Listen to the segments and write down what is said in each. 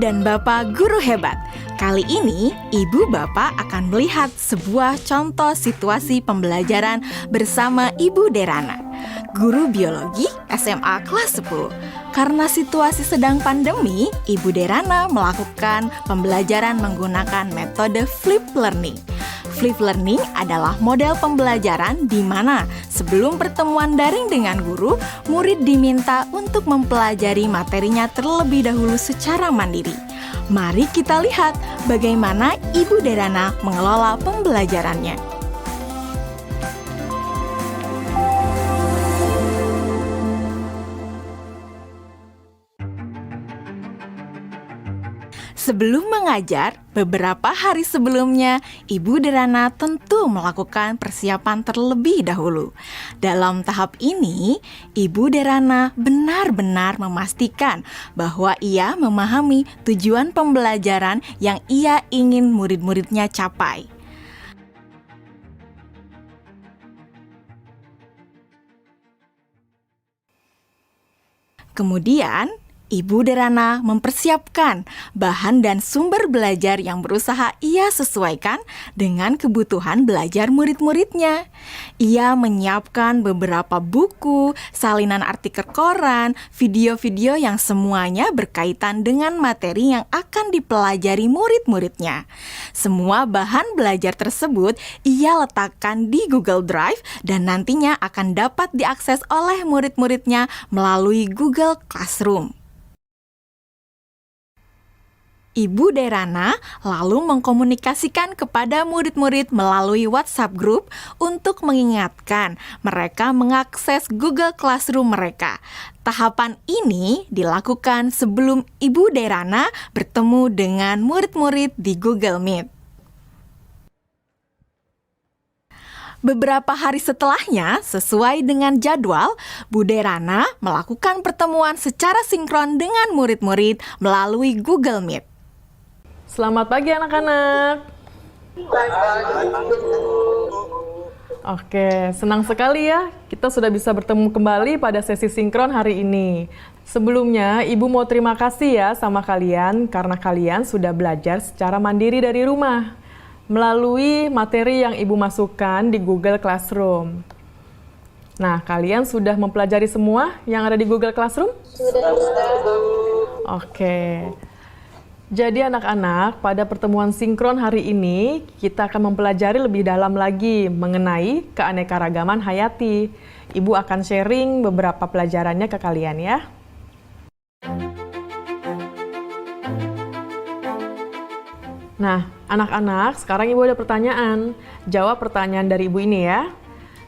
dan Bapak Guru Hebat. Kali ini, Ibu Bapak akan melihat sebuah contoh situasi pembelajaran bersama Ibu Derana, guru biologi SMA kelas 10. Karena situasi sedang pandemi, Ibu Derana melakukan pembelajaran menggunakan metode flip learning. Flip learning adalah model pembelajaran di mana sebelum pertemuan daring dengan guru, murid diminta untuk mempelajari materinya terlebih dahulu secara mandiri. Mari kita lihat bagaimana Ibu Derana mengelola pembelajarannya. Sebelum mengajar, beberapa hari sebelumnya, Ibu Derana tentu melakukan persiapan terlebih dahulu. Dalam tahap ini, Ibu Derana benar-benar memastikan bahwa ia memahami tujuan pembelajaran yang ia ingin murid-muridnya capai. Kemudian, Ibu Derana mempersiapkan bahan dan sumber belajar yang berusaha ia sesuaikan dengan kebutuhan belajar murid-muridnya. Ia menyiapkan beberapa buku, salinan artikel koran, video-video yang semuanya berkaitan dengan materi yang akan dipelajari murid-muridnya. Semua bahan belajar tersebut ia letakkan di Google Drive dan nantinya akan dapat diakses oleh murid-muridnya melalui Google Classroom. Ibu Derana lalu mengkomunikasikan kepada murid-murid melalui WhatsApp Group untuk mengingatkan mereka mengakses Google Classroom mereka. Tahapan ini dilakukan sebelum Ibu Derana bertemu dengan murid-murid di Google Meet. Beberapa hari setelahnya, sesuai dengan jadwal, Bu Derana melakukan pertemuan secara sinkron dengan murid-murid melalui Google Meet. Selamat pagi anak-anak. Oke, senang sekali ya kita sudah bisa bertemu kembali pada sesi sinkron hari ini. Sebelumnya, Ibu mau terima kasih ya sama kalian karena kalian sudah belajar secara mandiri dari rumah melalui materi yang Ibu masukkan di Google Classroom. Nah, kalian sudah mempelajari semua yang ada di Google Classroom? Sudah. Oke. Jadi anak-anak, pada pertemuan sinkron hari ini, kita akan mempelajari lebih dalam lagi mengenai keanekaragaman hayati. Ibu akan sharing beberapa pelajarannya ke kalian ya. Nah, anak-anak, sekarang Ibu ada pertanyaan. Jawab pertanyaan dari Ibu ini ya.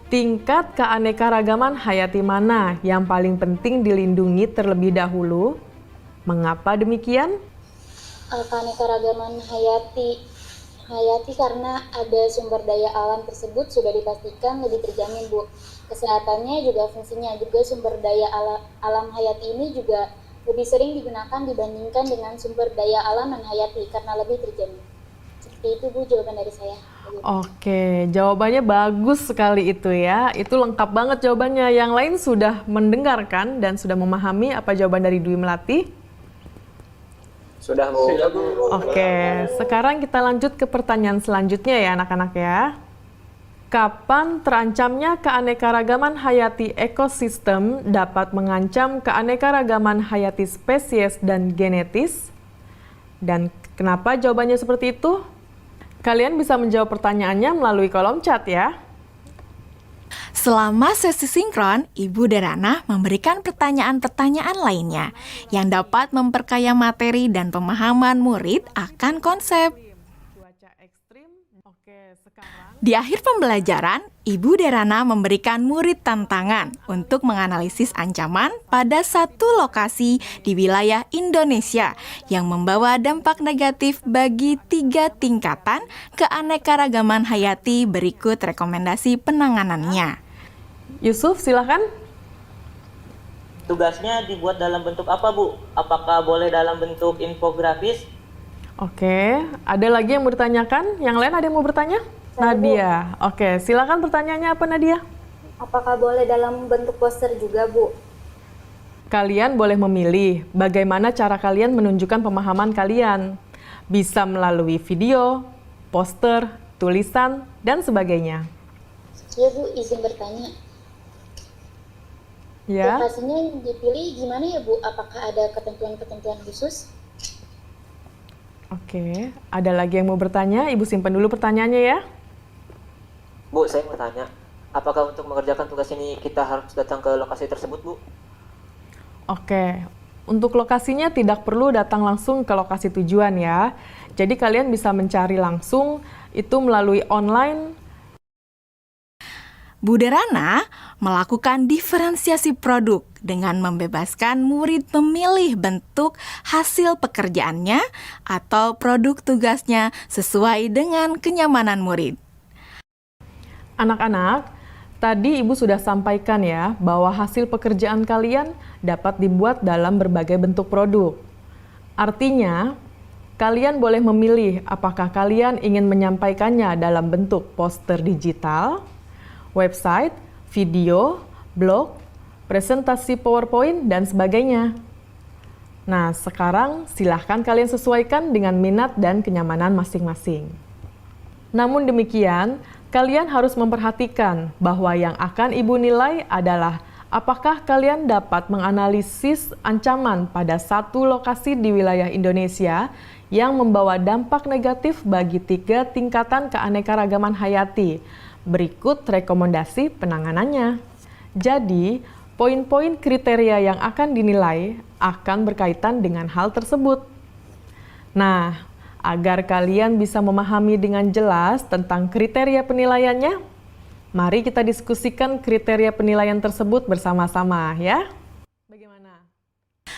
Tingkat keanekaragaman hayati mana yang paling penting dilindungi terlebih dahulu? Mengapa demikian? Keanekaragaman hayati karena ada sumber daya alam tersebut sudah dipastikan lebih terjamin, Bu. Kesehatannya juga fungsinya juga sumber daya alam hayati ini juga lebih sering digunakan dibandingkan dengan sumber daya alam non hayati karena lebih terjamin. Seperti itu, Bu, jawaban dari saya. Oke, jawabannya bagus sekali itu ya. Itu lengkap banget jawabannya. Yang lain sudah mendengarkan dan sudah memahami apa jawaban dari Dwi Melati? Sudah, Bu. Oke, sekarang kita lanjut ke pertanyaan selanjutnya ya anak-anak ya. Kapan terancamnya keanekaragaman hayati ekosistem dapat mengancam keanekaragaman hayati spesies dan genetis? Dan kenapa jawabannya seperti itu? Kalian bisa menjawab pertanyaannya melalui kolom chat ya. Selama sesi sinkron, Ibu Derana memberikan pertanyaan-pertanyaan lainnya yang dapat memperkaya materi dan pemahaman murid akan konsep. Di akhir pembelajaran, Ibu Derana memberikan murid tantangan untuk menganalisis ancaman pada satu lokasi di wilayah Indonesia yang membawa dampak negatif bagi 3 tingkatan keanekaragaman hayati. Berikut rekomendasi penanganannya. Yusuf, silakan. Tugasnya dibuat dalam bentuk apa, Bu? Apakah boleh dalam bentuk infografis? Oke, ada lagi yang mau ditanyakan? Yang lain ada yang mau bertanya? Nadia. Oke, silakan pertanyaannya apa Nadia? Apakah boleh dalam bentuk poster juga, Bu? Kalian boleh memilih bagaimana cara kalian menunjukkan pemahaman kalian. Bisa melalui video, poster, tulisan, dan sebagainya. Ya Bu, izin bertanya. Ya, Lokasinya yang dipilih gimana ya Bu? Apakah ada ketentuan-ketentuan khusus? oke. Ada lagi yang mau bertanya? Ibu simpan dulu pertanyaannya ya. Bu, saya mau tanya, apakah untuk mengerjakan tugas ini kita harus datang ke lokasi tersebut, Bu? Oke, untuk lokasinya tidak perlu datang langsung ke lokasi tujuan ya. Jadi kalian bisa mencari langsung itu melalui online. Bu Derana melakukan diferensiasi produk dengan membebaskan murid memilih bentuk hasil pekerjaannya atau produk tugasnya sesuai dengan kenyamanan murid. Anak-anak, tadi Ibu sudah sampaikan ya bahwa hasil pekerjaan kalian dapat dibuat dalam berbagai bentuk produk. Artinya, kalian boleh memilih apakah kalian ingin menyampaikannya dalam bentuk poster digital, website, video, blog, presentasi PowerPoint, dan sebagainya. Nah, sekarang silahkan kalian sesuaikan dengan minat dan kenyamanan masing-masing. Namun demikian, kalian harus memperhatikan bahwa yang akan Ibu nilai adalah apakah kalian dapat menganalisis ancaman pada satu lokasi di wilayah Indonesia yang membawa dampak negatif bagi 3 tingkatan keanekaragaman hayati. Berikut rekomendasi penanganannya. Jadi, poin-poin kriteria yang akan dinilai akan berkaitan dengan hal tersebut. Nah, agar kalian bisa memahami dengan jelas tentang kriteria penilaiannya, mari kita diskusikan kriteria penilaian tersebut bersama-sama ya. Bagaimana?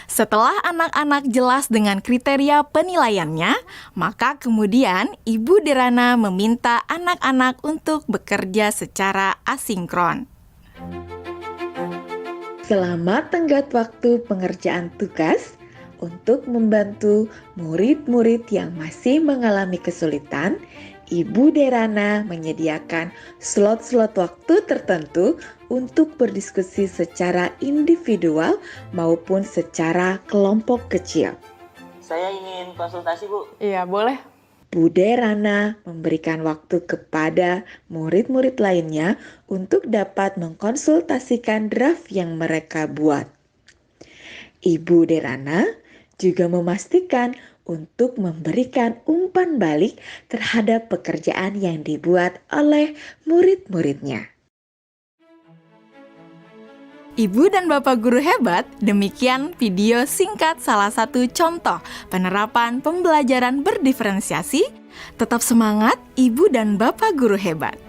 Setelah anak-anak jelas dengan kriteria penilaiannya, maka kemudian Ibu Derana meminta anak-anak untuk bekerja secara asinkron. Selamat tenggat waktu pengerjaan tugas untuk membantu murid-murid yang masih mengalami kesulitan. Ibu Derana menyediakan slot-slot waktu tertentu untuk berdiskusi secara individual maupun secara kelompok kecil. Saya ingin konsultasi, Bu. Iya, boleh. Bu Derana memberikan waktu kepada murid-murid lainnya untuk dapat mengkonsultasikan draft yang mereka buat. Ibu Derana juga memastikan untuk memberikan umpan balik terhadap pekerjaan yang dibuat oleh murid-muridnya. Ibu dan Bapak Guru Hebat, demikian video singkat salah satu contoh penerapan pembelajaran berdiferensiasi. Tetap semangat Ibu dan Bapak Guru Hebat.